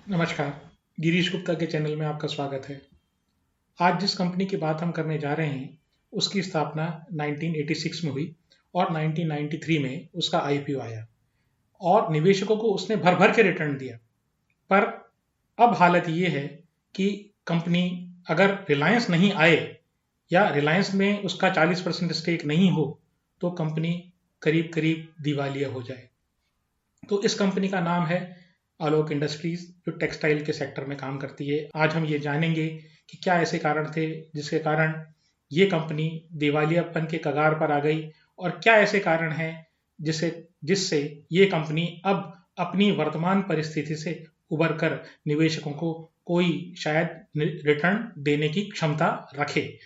नमस्कार, गिरीश गुप्ता के चैनल में आपका स्वागत है। आज जिस कंपनी की बात हम करने जा रहे हैं, उसकी स्थापना 1986 में हुई और 1993 में उसका आईपीओ आया और निवेशकों को उसने भर-भर के रिटर्न दिया। पर अब हालत ये है कि कंपनी अगर रिलायंस नहीं आए या रिलायंस में उसका 40% स्टेक नहीं हो, तो कंपनी करीब-करीब दिवालिया हो जाए। तो इस कंपनी का नाम है आलोक इंडस्ट्रीज, जो टेक्सटाइल के सेक्टर में काम करती है। आज हम ये जानेंगे कि क्या ऐसे कारण थे जिसके कारण ये कंपनी दिवालियापन के कगार पर आ गई और क्या ऐसे कारण हैं जिससे जिससे ये कंपनी अब अपनी वर्तमान परिस्थिति से उबर कर निवेशकों को कोई शायद रिटर्न देने की क्षमता रखे।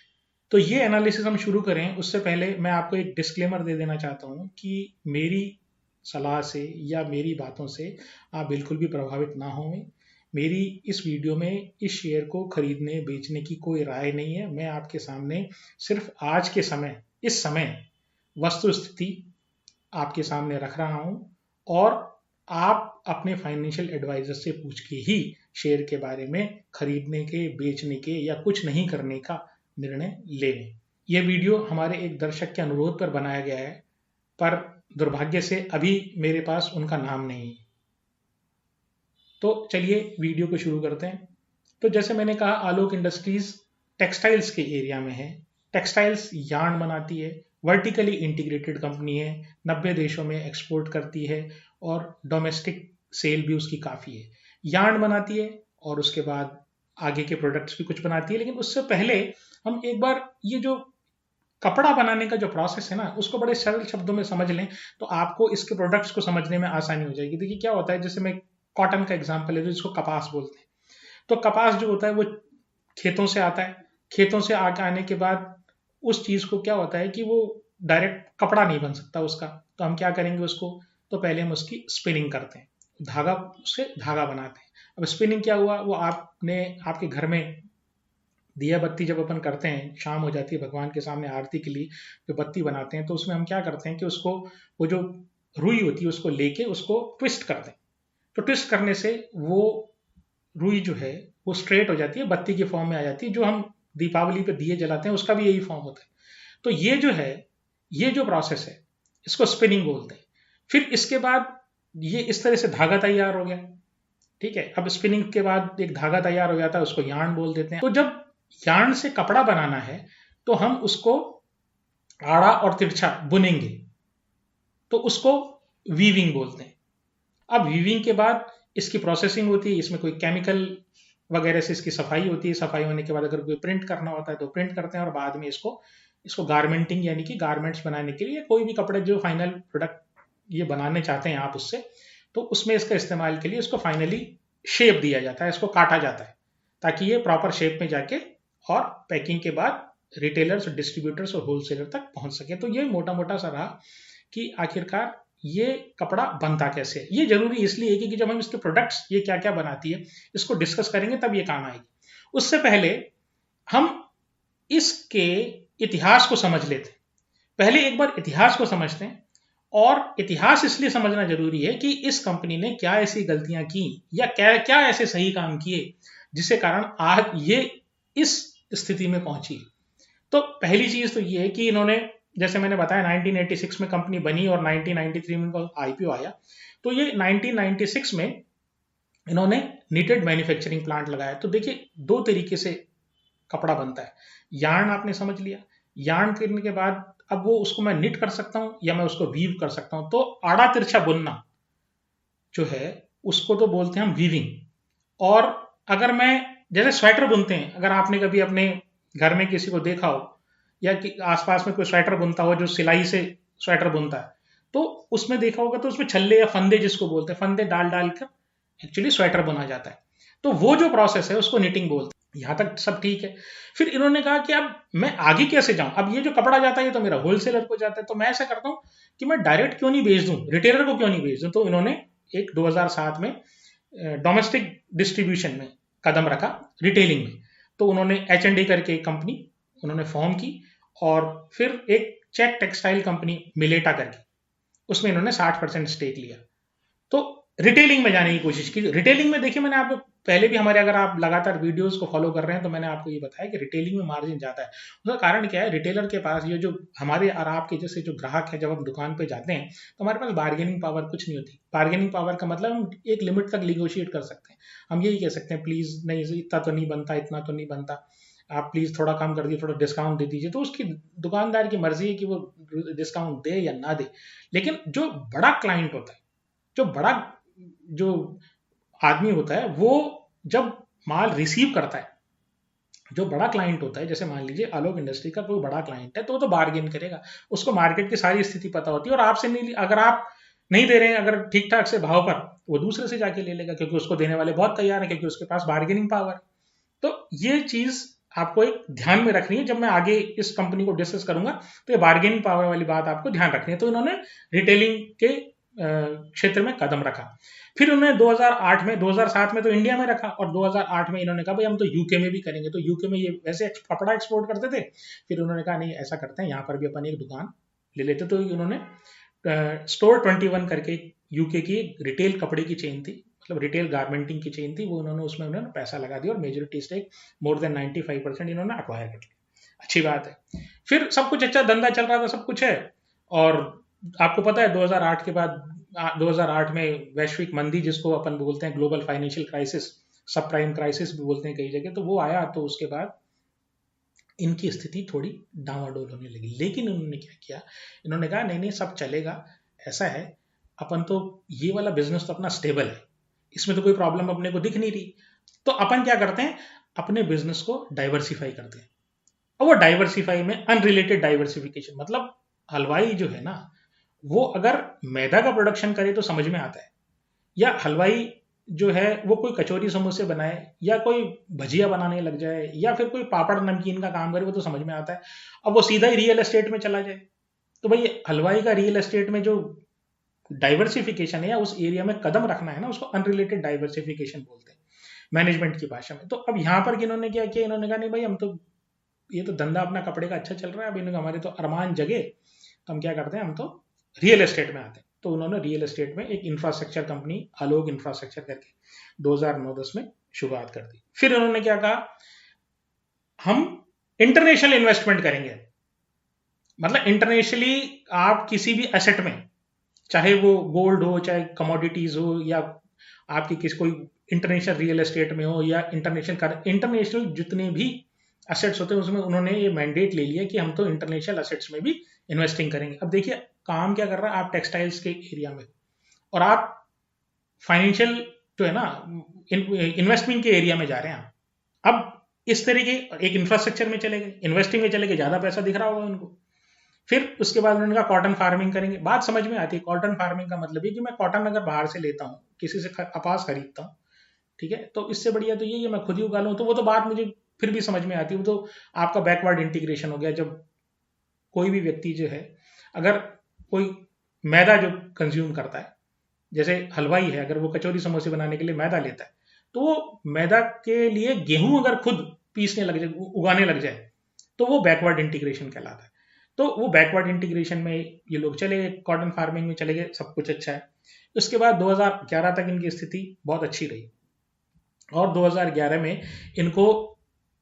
तो ये एनालिसिस हम शुरू करें उससे पहले मैं आपको एक डिस्क्लेमर दे देना चाहता हूँ कि मेरी सलाह से या मेरी बातों से आप बिल्कुल भी प्रभावित ना हों। मेरी इस वीडियो में इस शेयर को खरीदने बेचने की कोई राय नहीं है। मैं आपके सामने सिर्फ आज के समय इस समय वस्तु स्थिति आपके सामने रख रहा हूं और आप अपने फाइनेंशियल एडवाइजर से पूछ के ही शेयर के बारे में खरीदने के, बेचने के या कुछ नहीं करने का निर्णय लें। यह वीडियो हमारे एक दर्शक के अनुरोध पर बनाया गया है, पर दुर्भाग्य से अभी मेरे पास उनका नाम नहीं है। तो चलिए वीडियो को शुरू करते हैं। तो जैसे मैंने कहा, आलोक इंडस्ट्रीज टेक्सटाइल्स के एरिया में है। टेक्सटाइल्स यार्न बनाती है, वर्टिकली इंटीग्रेटेड कंपनी है, 90 देशों में एक्सपोर्ट करती है और डोमेस्टिक सेल भी उसकी काफ़ी है। यार्न बनाती है और उसके बाद आगे के प्रोडक्ट्स भी कुछ बनाती है। लेकिन उससे पहले हम एक बार ये जो कपड़ा बनाने का जो प्रोसेस है ना, उसको बड़े सरल शब्दों में समझ लें तो आपको इसके प्रोडक्ट्स को समझने में आसानी हो जाएगी। देखिए क्या होता है, जैसे मैं कॉटन का एग्जांपल ले लूं, जिसको कपास बोलते हैं। तो कपास जो होता है वो खेतों से आता है। खेतों से आके आने के बाद उस चीज को क्या होता है कि वो डायरेक्ट कपड़ा नहीं बन सकता उसका। तो हम क्या करेंगे उसको, तो पहले हम उसकी स्पिनिंग करते हैं, धागा, उससे धागा बनाते हैं। अब स्पिनिंग क्या हुआ, वो आपने आपके घर में दिया बत्ती जब अपन करते हैं, शाम हो जाती है, भगवान के सामने आरती के लिए जो बत्ती बनाते हैं, तो उसमें हम क्या करते हैं कि उसको, वो जो रुई होती है उसको लेके उसको ट्विस्ट करते हैं। तो ट्विस्ट करने से वो रुई जो है वो स्ट्रेट हो जाती है, बत्ती के फॉर्म में आ जाती है। जो हम दीपावली पे दिए जलाते हैं उसका भी यही फॉर्म होता है। तो ये जो है, ये जो प्रोसेस है, इसको स्पिनिंग बोलते हैं। फिर इसके बाद ये इस तरह से धागा तैयार हो गया। ठीक है, अब स्पिनिंग के बाद एक धागा तैयार हो जाता है, उसको यार्न बोल देते हैं। तो जब यार्न से कपड़ा बनाना है तो हम उसको आड़ा और तिरछा बुनेंगे, तो उसको वीविंग बोलते हैं। अब वीविंग के बाद इसकी प्रोसेसिंग होती है, इसमें कोई केमिकल वगैरह से इसकी सफाई होती है। सफाई होने के बाद अगर कोई प्रिंट करना होता है तो प्रिंट करते हैं और बाद में इसको इसको गारमेंटिंग यानी कि गारमेंट्स बनाने के लिए, कोई भी कपड़े जो फाइनल प्रोडक्ट ये बनाने चाहते हैं आप उससे, तो उसमें इसका इस्तेमाल के लिए इसको फाइनली शेप दिया जाता है, इसको काटा जाता है ताकि ये प्रॉपर शेप में जाके और पैकिंग के बाद रिटेलर्स, डिस्ट्रीब्यूटर्स और होलसेलर तक पहुंच सके। तो ये मोटा मोटा सा रहा कि आखिरकार ये कपड़ा बनता कैसे है। ये जरूरी इसलिए है कि जब हम इसके प्रोडक्ट्स ये क्या क्या बनाती है इसको डिस्कस करेंगे तब ये काम आएगी। उससे पहले हम इसके इतिहास को समझ लेते हैं। पहले एक बार इतिहास को समझते हैं। और इतिहास इसलिए समझना जरूरी है कि इस कंपनी ने क्या ऐसी गलतियां की या क्या क्या ऐसे सही काम किए जिसके कारण आज ये इस स्थिति में पहुंची। तो पहली चीज तो ये है कि इन्होंने, जैसे मैंने बताया, 1986 में कंपनी बनी और 1993 में आईपीओ आया। तो ये 1996 में इन्होंने निटेड मैन्युफैक्चरिंग प्लांट लगाया। तो देखिए दो तरीके से कपड़ा बनता है। यार्न आपने समझ लिया, यार्न करने के बाद अब वो उसको मैं निट कर सकता हूं या मैं उसको वीव कर सकता हूं। तो आड़ा तिरछा बुनना जो है उसको तो बोलते हैं हम वीविंग। और अगर मैं, जैसे स्वेटर बुनते हैं, अगर आपने कभी अपने घर में किसी को देखा हो या कि आसपास में कोई स्वेटर बुनता हो जो सिलाई से स्वेटर बुनता है, तो उसमें देखा होगा तो उसमें छल्ले या फंदे जिसको बोलते हैं, फंदे डाल डाल कर एक्चुअली स्वेटर बुना जाता है। तो वो जो प्रोसेस है उसको निटिंग बोलते हैं। यहां तक सब ठीक है। फिर इन्होंने कहा कि अब मैं आगे कैसे जाऊं, अब ये जो कपड़ा जाता है ये तो मेरा होलसेलर को जाता है, तो मैं ऐसा करता हूं कि मैं डायरेक्ट क्यों नहीं बेच दूं, रिटेलर को क्यों नहीं बेच दूं। तो इन्होंने एक 2007 में डोमेस्टिक डिस्ट्रीब्यूशन में कदम रखा, रिटेलिंग में। तो उन्होंने H&A करके एक कंपनी उन्होंने फॉर्म की और फिर एक चेक टेक्सटाइल कंपनी मिलेटा करके उसमें इन्होंने 60% स्टेक लिया। तो रिटेलिंग में जाने की कोशिश की। रिटेलिंग में देखिए, मैंने आपको पहले भी हमारे, अगर आप लगातार वीडियोस को फॉलो कर रहे हैं तो मैंने आपको ये बताया कि रिटेलिंग में मार्जिन ज़्यादा है। उसका कारण क्या है, रिटेलर के पास ये जो हमारे और आपके जैसे जो ग्राहक है, जब हम दुकान पे जाते हैं तो हमारे पास बार्गेनिंग पावर कुछ नहीं होती। बार्गेनिंग पावर का मतलब हम एक लिमिट तक निगोशिएट कर सकते हैं। हम यही कह सकते हैं, प्लीज़ नहीं इतना तो नहीं बनता, इतना तो नहीं बनता, आप प्लीज़ थोड़ा कम कर दीजिए, थोड़ा डिस्काउंट दे दीजिए। तो उसकी दुकानदार की मर्जी है कि वो डिस्काउंट दे या ना दे। लेकिन जो बड़ा क्लाइंट होता है, जो बड़ा जो आदमी होता है, वो जब माल रिसीव करता है, जो बड़ा क्लाइंट होता है, जैसे मान लीजिए आलोक इंडस्ट्री का कोई बड़ा क्लाइंट है, तो वो तो बार्गेन करेगा। उसको मार्केट की सारी स्थिति पता होती है, और आपसे नहीं, अगर आप नहीं दे रहे हैं अगर ठीक ठाक से भाव पर, वो दूसरे से जाके ले लेगा, क्योंकि उसको देने वाले बहुत तैयार है, क्योंकि उसके पास बार्गेनिंग पावर है। तो ये चीज आपको एक ध्यान में रखनी है। जब मैं आगे इस कंपनी को डिस्कस करूंगा तो ये बार्गेनिंग पावर वाली बात आपको ध्यान रखनी है। तो इन्होंने रिटेलिंग के क्षेत्र में कदम रखा। फिर उन्होंने 2008 में, 2007 में तो इंडिया में रखा, और 2008 में इन्होंने कहा भाई हम तो यूके में भी करेंगे। तो यूके में ये वैसे कपड़ा एक्सपोर्ट करते थे, फिर उन्होंने कहा नहीं ऐसा करते हैं, यहाँ पर भी अपन एक दुकान ले लेते। तो इन्होंने स्टोर 21 करके यूके की रिटेल कपड़े की चेन थी, मतलब रिटेल गारमेंटिंग की चेन थी, वो उन्होंने उसमें उन्होंने पैसा लगा दिया, और मेजोरिटी स्टेक मोर देन 95% इन्होंने अक्वायर कर लिया। अच्छी बात है। फिर सब कुछ अच्छा धंधा चल रहा था, सब कुछ है। और आपको पता है 2008 के बाद, 2008 में वैश्विक मंदी, जिसको अपन बोलते हैं ग्लोबल फाइनेंशियल क्राइसिस, सब प्राइम क्राइसिस भी बोलते हैं कई जगह, तो वो आया। तो उसके बाद इनकी स्थिति थोड़ी डावाडोल होने लगी। लेकिन उन्होंने क्या किया, इन्होंने कहा नहीं नहीं सब चलेगा, ऐसा है अपन तो ये वाला बिजनेस तो अपना स्टेबल है, इसमें तो कोई प्रॉब्लम अपने को दिख नहीं रही। तो अपन क्या करते हैं, अपने बिजनेस को डाइवर्सिफाई करते हैं। और वो डाइवर्सिफाई में अनरिलेटेड डाइवर्सिफिकेशन, मतलब हलवाई जो है ना, वो अगर मैदा का प्रोडक्शन करे तो समझ में आता है, या हलवाई जो है वो कोई कचौरी समोसे बनाए, या कोई भजिया बनाने लग जाए, या फिर कोई पापड़ नमकीन का काम करे, वो तो समझ में आता है। अब वो सीधा ही रियल एस्टेट में चला जाए, तो भाई हलवाई का रियल एस्टेट में जो डाइवर्सिफिकेशन है, या उस एरिया में कदम रखना है ना, उसको अनरिलेटेड डाइवर्सिफिकेशन बोलते हैं मैनेजमेंट की भाषा में। तो अब यहाँ पर इन्होंने क्या किया, इन्होंने कहा नहीं भाई हम तो, ये तो धंधा अपना कपड़े का अच्छा चल रहा है, अब इन्होंने हमारे तो अरमान जगे, तो हम क्या करते हैं, हम तो रियल एस्टेट में आते हैं। तो उन्होंने रियल एस्टेट में एक इंफ्रास्ट्रक्चर कंपनी आलोक इंफ्रास्ट्रक्चर करके 2009-10 में शुरुआत कर दी। फिर उन्होंने क्या कहा, हम इंटरनेशनल इन्वेस्टमेंट करेंगे। मतलब इंटरनेशनली आप किसी भी एसेट में, चाहे वो गोल्ड हो, चाहे कमोडिटीज हो, या आपकी किसी कोई इंटरनेशनल रियल एस्टेट में हो, या इंटरनेशनल जितने भी एसेट्स होते हैं, उसमें उन्होंने ये मैंडेट ले लिया कि हम तो इंटरनेशनल एसेट्स में भी इन्वेस्टिंग करेंगे। अब देखिए काम क्या कर रहा है, आप टेक्सटाइल्स के एरिया में, और आप फाइनेंशियल जो है ना, इन्वेस्टमेंट के एरिया में जा रहे हैं। अब इस तरीके एक इंफ्रास्ट्रक्चर में चले गए, इन्वेस्टिंग में चले गए, ज्यादा पैसा दिख रहा होगा उनको। फिर उसके बाद उन्होंने कहा कॉटन फार्मिंग करेंगे। बात समझ में आती है, कॉटन फार्मिंग का मतलब ये कि मैं कॉटन अगर बाहर से लेता हूँ, किसी से कपास खरीदता हूँ, ठीक है, तो इससे बढ़िया तो ये मैं खुद ही उगा लूँ। तो वो तो बात मुझे फिर भी समझ में आती है, वो तो आपका बैकवर्ड इंटीग्रेशन हो गया। जब कोई भी व्यक्ति जो है, अगर कोई मैदा जो कंज्यूम करता है, जैसे हलवाई है, अगर वो कचौरी समोसे बनाने के लिए मैदा लेता है, तो वो मैदा के लिए गेहूं अगर खुद पीसने लग जाए, उगाने लग जाए, तो वो बैकवर्ड इंटीग्रेशन कहलाता है। तो वो बैकवर्ड इंटीग्रेशन में ये लोग चले गए, कॉटन फार्मिंग में चले गए, सब कुछ अच्छा है। उसके बाद 2011 तक इनकी स्थिति बहुत अच्छी रही, और 2011 में इनको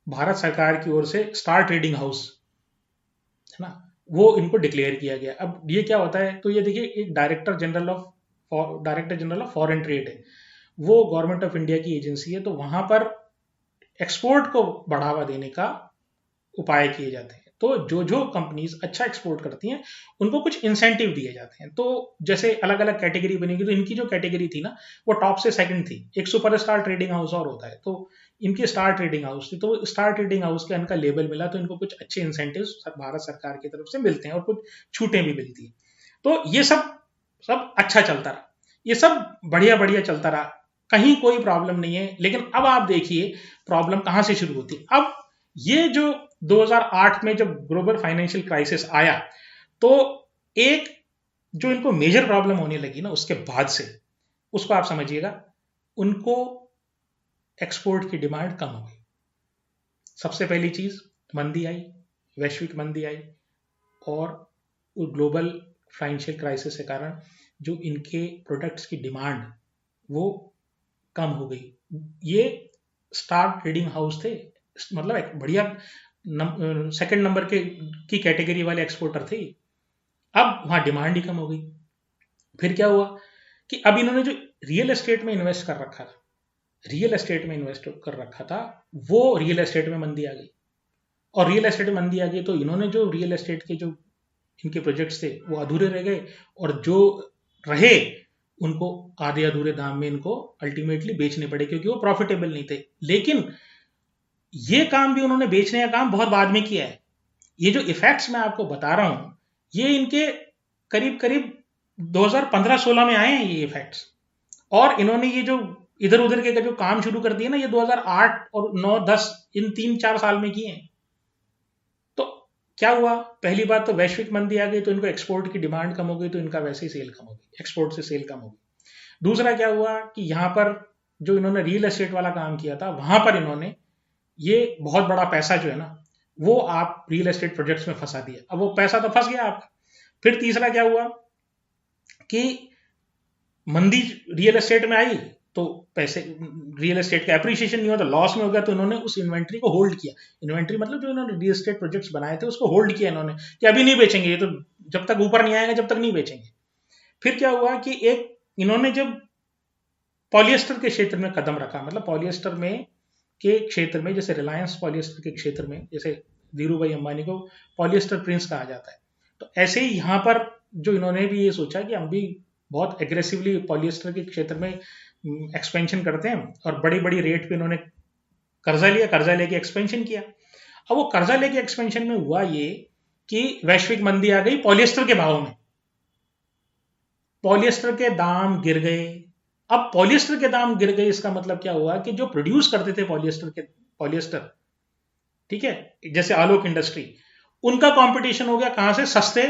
भारत सरकार की ओर से स्टार ट्रेडिंग हाउस है ना, वो इनको डिक्लेयर किया गया। अब ये क्या होता है, तो ये देखिए एक director general of foreign trade है, वो गवर्नमेंट ऑफ इंडिया की एजेंसी है। तो वहां पर एक्सपोर्ट को बढ़ावा देने का उपाय किए जाते हैं। तो जो जो कंपनीज अच्छा एक्सपोर्ट करती हैं उनको कुछ इंसेंटिव दिए जाते हैं। तो जैसे अलग अलग कैटेगरी बनेगी, तो इनकी जो कैटेगरी थी ना, वो टॉप से सेकंड थी। एक सुपर स्टार ट्रेडिंग हाउस और होता है, तो इनकी स्टार ट्रेडिंग हाउस थी। तो स्टार ट्रेडिंग हाउस के इनका लेबल मिला, तो इनको कुछ अच्छे इंसेंटिव भारत सरकार की तरफ से मिलते हैं, और कुछ छूटें भी मिलती हैं। तो ये सब सब अच्छा चलता रहा, ये सब बढ़िया बढ़िया चलता रहा, कहीं कोई प्रॉब्लम नहीं है। लेकिन अब आप देखिए प्रॉब्लम कहां से शुरू होती है। अब ये जो 2008 में जब ग्लोबल फाइनेंशियल क्राइसिस आया, तो एक जो इनको मेजर प्रॉब्लम होने लगी ना, उसके बाद से उसको आप समझिएगा, उनको एक्सपोर्ट की डिमांड कम हो गई। सबसे पहली चीज, मंदी आई, वैश्विक मंदी आई, और ग्लोबल फाइनेंशियल क्राइसिस के कारण जो इनके प्रोडक्ट्स की डिमांड वो कम हो गई। ये स्टार ट्रेडिंग हाउस थे, मतलब एक बढ़िया सेकंड नंबर के की कैटेगरी वाले एक्सपोर्टर थे। अब वहां डिमांड ही कम हो गई। फिर क्या हुआ कि अब इन्होंने जो रियल एस्टेट में इन्वेस्ट कर रखा था, रियल एस्टेट में इन्वेस्ट कर रखा था, वो रियल एस्टेट में मंदी आ गई। और रियल एस्टेट में मंदी आ गई तो इन्होंने जो रियल एस्टेट के जो इनके प्रोजेक्ट्स थे वो अधूरे रह गए, और जो रहे उनको आधे अधूरे दाम में इनको अल्टीमेटली बेचने पड़े, क्योंकि वो प्रॉफिटेबल नहीं थे। लेकिन ये काम भी उन्होंने, बेचने का काम बहुत बाद में किया है। ये जो इफेक्ट्स मैं आपको बता रहा हूं, ये इनके करीब करीब 2015-16 में आए हैं ये इफेक्ट्स। और इन्होंने ये जो इधर उधर के जो काम शुरू कर दिए ना, ये 2008 और 9-10 इन 3-4 साल में किए हैं। तो क्या हुआ, पहली बात तो वैश्विक मंदी आ गई, तो इनको एक्सपोर्ट की डिमांड कम हो गई, तो इनका वैसे ही सेल कम हो गई, एक्सपोर्ट से सेल कम हो गई। दूसरा क्या हुआ कि यहां पर जो इन्होंने रियल एस्टेट वाला काम किया था, वहां पर इन्होंने ये बहुत बड़ा पैसा जो है ना, वो आप रियल एस्टेट प्रोजेक्ट्स में फंसा दिया। अब वो पैसा तो फंस गया आपका। फिर तीसरा क्या हुआ कि मंदी रियल एस्टेट में आई, तो पैसे, रियल एस्टेट का एप्रिसिएशन नहीं हुआ तो लॉस में हो गया, तो इन्होंने उस इन्वेंट्री को होल्ड किया। इन्वेंट्री मतलब जो इन्होंने रियल एस्टेट प्रोजेक्ट्स बनाए थे उसको होल्ड किया इन्होंने, कि अभी नहीं बेचेंगे, ये तो जब तक ऊपर नहीं आएगा जब तक नहीं बेचेंगे। फिर क्या हुआ कि एक इन्होंने जब पॉलिएस्टर के क्षेत्र में कदम रखा, मतलब पॉलिएस्टर में के क्षेत्र में, जैसे रिलायंस पॉलिएस्टर के क्षेत्र में, जैसे धीरू भाई अंबानी को पॉलिएस्टर प्रिंस कहा जाता है, तो ऐसे ही यहाँ पर जो इन्होंने भी ये सोचा कि हम भी बहुत एग्रेसिवली पॉलिएस्टर के क्षेत्र में एक्सपेंशन करते हैं, और बड़ी बड़ी रेट पे इन्होंने कर्जा लिया, कर्जा लेके एक्सपेंशन किया। अब वो कर्जा लेके एक्सपेंशन में हुआ ये कि वैश्विक मंदी आ गई, पॉलिएस्टर के भाव में, पॉलिएस्टर के दाम गिर गए। अब पॉलिएस्टर के दाम गिर गए, इसका मतलब क्या हुआ कि जो प्रोड्यूस करते थे पॉलिएस्टर, ठीक है, जैसे आलोक इंडस्ट्री, उनका कंपटीशन हो गया कहां से, सस्ते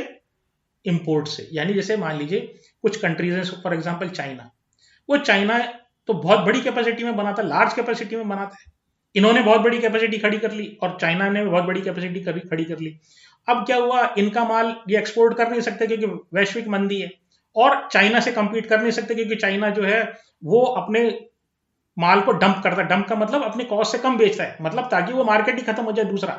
इंपोर्ट से। यानी जैसे मान लीजिए कुछ कंट्रीज हैं, फॉर एग्जांपल चाइना, वो चाइना तो बहुत बड़ी कैपेसिटी में बनाता है, लार्ज कैपेसिटी में बनाता है। इन्होंने बहुत बड़ी कैपेसिटी खड़ी कर ली और चाइना ने बहुत बड़ी कैपेसिटी खड़ी कर ली। अब क्या हुआ, इनका माल ये एक्सपोर्ट कर नहीं सकते क्योंकि वैश्विक मंदी है, और चाइना से कंपीट कर नहीं सकते क्योंकि चाइना जो है वो अपने माल को डंप करता है। डंप का मतलब अपने कॉस्ट से कम बेचता है, मतलब ताकि वो मार्केट ही खत्म हो जाए दूसरा।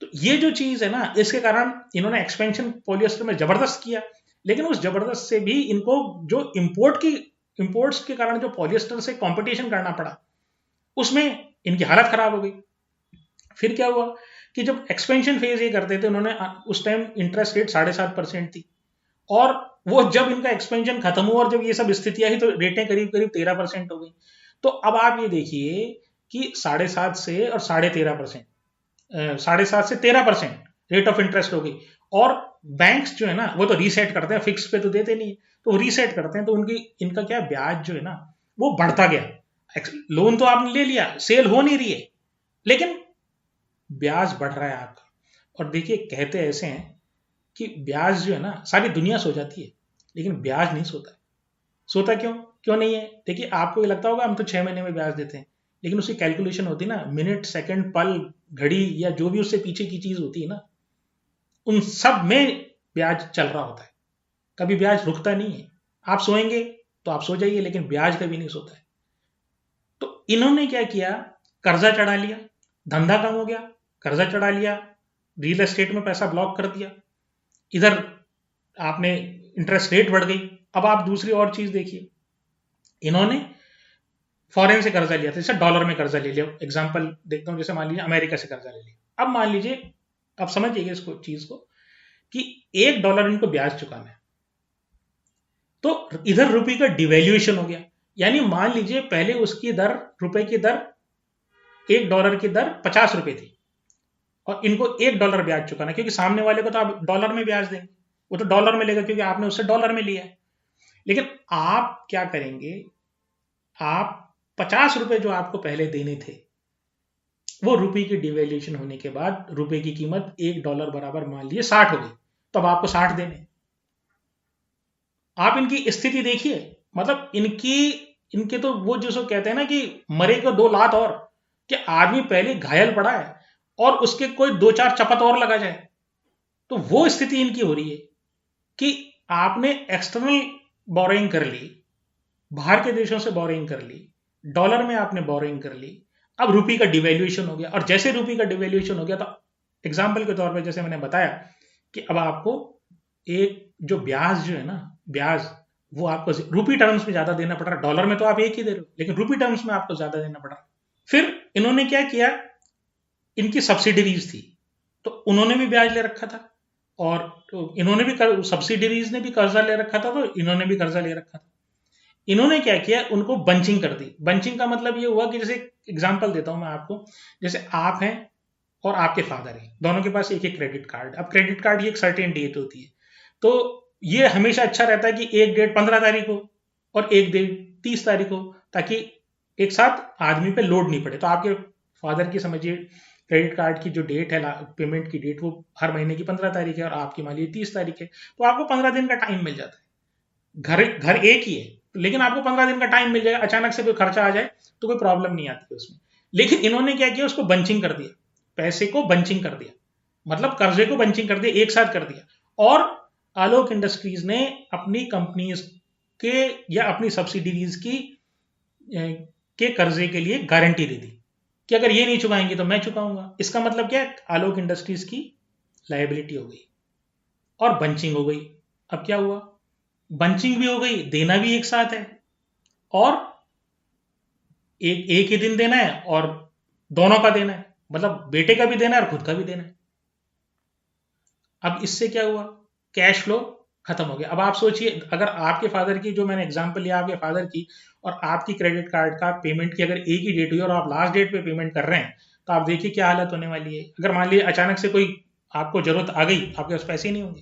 तो ये जो चीज है ना, इसके कारण इन्होंने एक्सपेंशन पॉलिएस्टर में जबरदस्त किया, लेकिन उस जबरदस्त से भी इनको जो इंपोर्ट्स के कारण जो पॉलिएस्टर से कंपटीशन करना पड़ा, उसमें इनकी हालत खराब हो गई। फिर क्या हुआ कि जब एक्सपेंशन फेज ये करते थे उन्होंने, उस टाइम इंटरेस्ट रेट 7.5% थी, और वो जब इनका एक्सपेंशन खत्म हुआ और जब ये सब स्थितियां आई तो रेटें करीब करीब 13% हो गई। तो अब आप ये देखिए कि 7.5 से और 13.5%, 7.5 से 13% रेट ऑफ इंटरेस्ट हो गई। और बैंक्स जो है ना वो तो रीसेट करते हैं, फिक्स पे तो देते नहीं है, तो वो रीसेट करते हैं, तो उनकी इनका क्या ब्याज जो है ना वो बढ़ता गया। लोन तो आपने ले लिया, सेल हो नहीं रही है, लेकिन ब्याज बढ़ रहा है आपका। और देखिए कहते ऐसे हैं कि ब्याज जो है ना, सारी दुनिया सो जाती है लेकिन ब्याज नहीं सोता है। सोता क्यों क्यों नहीं है, देखिए आपको ये लगता होगा हम तो 6 महीने में ब्याज देते हैं, लेकिन उसकी कैलकुलेशन होती है ना, मिनट सेकंड पल घड़ी या जो भी उससे पीछे की चीज होती है ना, उन सब में ब्याज चल रहा होता है। कभी ब्याज रुकता नहीं है। आप सोएंगे तो आप सो जाइए, लेकिन ब्याज कभी नहीं सोता है। तो इन्होंने क्या किया, कर्जा चढ़ा लिया, धंधा कम हो गया, कर्जा चढ़ा लिया, रियल एस्टेट में पैसा ब्लॉक कर दिया, इधर आपने इंटरेस्ट रेट बढ़ गई। अब आप दूसरी और चीज देखिए, इन्होंने फॉरेन से कर्जा लिया था, जैसे डॉलर में कर्जा ले लिया। एग्जांपल देखता हूं, जैसे मान लीजिए अमेरिका से कर्जा ले लिया। अब मान लीजिए, आप समझिएगा इसको, चीज को, कि $1 इनको ब्याज चुकाना है, तो इधर रुपये का डिवैल्यूएशन हो गया। यानी मान लीजिए पहले उसकी दर, रुपए की दर, $1 की दर 50 रुपए थी, और इनको $1 ब्याज चुकाना, क्योंकि सामने वाले को तो आप डॉलर में ब्याज देंगे, वो तो डॉलर में लेगा क्योंकि आपने उससे डॉलर में लिया है। लेकिन आप क्या करेंगे, आप 50 रुपए जो आपको पहले देने थे, वो रुपये की डिवैल्यूएशन होने के बाद रुपए की कीमत $1 बराबर मान लीजिए 60 हो गई, तो अब आपको 60 देने। आप इनकी स्थिति देखिए, मतलब इनके तो वो जिसको कहते हैं ना कि मरे को 2 लात और, कि आदमी पहले घायल पड़ा है और उसके कोई 2-4 चपत और लगा जाए, तो वो स्थिति इनकी हो रही है कि आपने एक्सटर्नल बोरोइंग कर ली, बाहर के देशों से बोरिंग कर ली, डॉलर में आपने बोरिंग कर ली, अब रुपये का डिवैल्यूएशन हो गया, और जैसे रुपये का डिवैल्यूएशन हो गया तो एग्जाम्पल के तौर पर जैसे मैंने बताया कि अब आपको एक जो ब्याज जो है ना, ब्याज वो आपको रुपी टर्म्स में ज्यादा देना पड़ रहा है। डॉलर में तो आप एक ही दे रहे हो, लेकिन रुपी टर्म्स में आपको ज्यादा देना पड़ रहा है। फिर इन्होंने क्या किया, इनकी सब्सिडरीज थी तो उन्होंने भी ब्याज ले रखा था, और तो इन्होंने भी सब्सिडरीज ने भी कर्जा ले रखा था, तो इन्होंने भी कर्जा ले रखा था। इन्होंने क्या किया, उनको बंचिंग कर दी। बंचिंग का मतलब ये हुआ कि जैसे एग्जांपल देता हूं मैं आपको, जैसे आप हैं और आपके फादर हैं, दोनों के पास एक एक क्रेडिट कार्ड। अब क्रेडिट कार्ड की एक सर्टेन डेट होती है, तो ये हमेशा अच्छा रहता है कि एक डेट 15 तारीख हो और एक डेट 30 तारीख हो, ताकि एक साथ आदमी पे लोड नहीं पड़े। तो आपके फादर की समझिए क्रेडिट कार्ड की जो डेट है, पेमेंट की डेट, वो हर महीने की 15 तारीख है और आपकी मान लीजिए 30 तारीख है, तो आपको 15 दिन का टाइम मिल जाता है। घर एक ही है, लेकिन आपको 15 दिन का टाइम मिल जाएगा। अचानक से कोई खर्चा आ जाए तो कोई प्रॉब्लम नहीं आती है उसमें। लेकिन इन्होंने क्या किया, उसको बंचिंग कर दिया, पैसे को बंचिंग कर दिया, मतलब कर्जे को बंचिंग कर दिया, एक साथ कर दिया। और आलोक इंडस्ट्रीज ने अपनी कंपनीज के या अपनी सब्सिडीज की के कर्जे के लिए गारंटी दे दी कि अगर ये नहीं चुकाएंगे तो मैं चुकाऊंगा। इसका मतलब क्या है, आलोक इंडस्ट्रीज की लायबिलिटी हो गई और बंचिंग हो गई। अब क्या हुआ, बंचिंग भी हो गई, देना भी एक साथ है, और एक ही दिन देना है और दोनों का देना है, मतलब बेटे का भी देना है और खुद का भी देना है। अब इससे क्या हुआ, कैश फ्लो खत्म हो गया। अब आप सोचिए, अगर आपके फादर की, जो मैंने एग्जांपल लिया आपके फादर की, और आपकी क्रेडिट कार्ड का पेमेंट की अगर एक ही डेट हुई और आप लास्ट डेट पे पेमेंट कर रहे हैं, तो आप देखिए क्या हालत होने वाली है। अगर मान लीजिए अचानक से कोई आपको जरूरत आ गई, आपके पास पैसे ही नहीं होंगे।